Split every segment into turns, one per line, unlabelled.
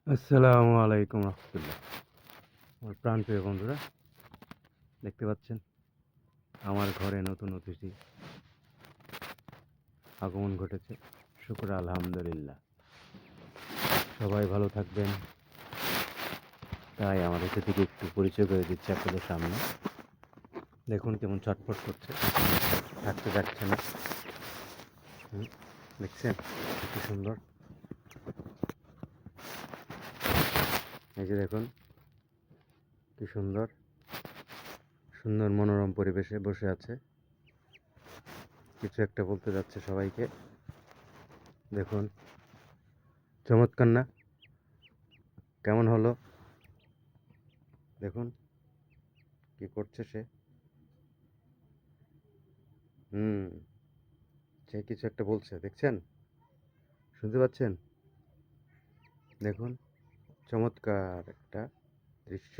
আসসালামু আলাইকুম রহমতুল্লাহ। আমার প্রাণপ্রিয় বন্ধুরা, দেখতে পাচ্ছেন আমার ঘরে নতুন অতিথি আগমন ঘটেছে। শুকর আলহামদুলিল্লাহ। সবাই ভালো থাকবেন। তাই আমার অতিথিকে একটু পরিচয় করে দিচ্ছি আপনাদের সামনে। দেখুন কেমন ছটফট করছে, থাকতে যাচ্ছে না। দেখছেন কি সুন্দর। এই যে দেখুন কি সুন্দর সুন্দর মনোরম পরিবেশে বসে আছে, কিছু একটা বলতে যাচ্ছে সবাইকে। দেখুন চমৎকার না? কেমন হলো দেখুন কি করছে সে। হুম সে কিছু একটা বলছে, দেখছেন? শুনতে পাচ্ছেন? দেখুন চমৎকার একটা দৃশ্য।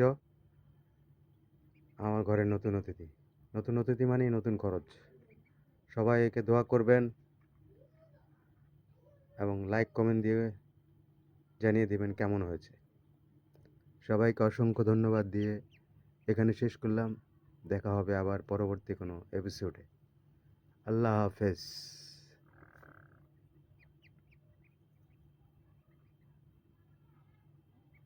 আমার ঘরে নতুন অতিথি। নতুন অতিথি মানেই নতুন খরচ। সবাই একে দোয়া করবেন এবং লাইক কমেন্ট দিয়ে জানিয়ে দিবেন কেমন হয়েছে। সবাইকে অসংখ্য ধন্যবাদ দিয়ে এখানে শেষ করলাম। দেখা হবে আবার পরবর্তী কোনো এপিসোডে। আল্লাহ হাফেজ।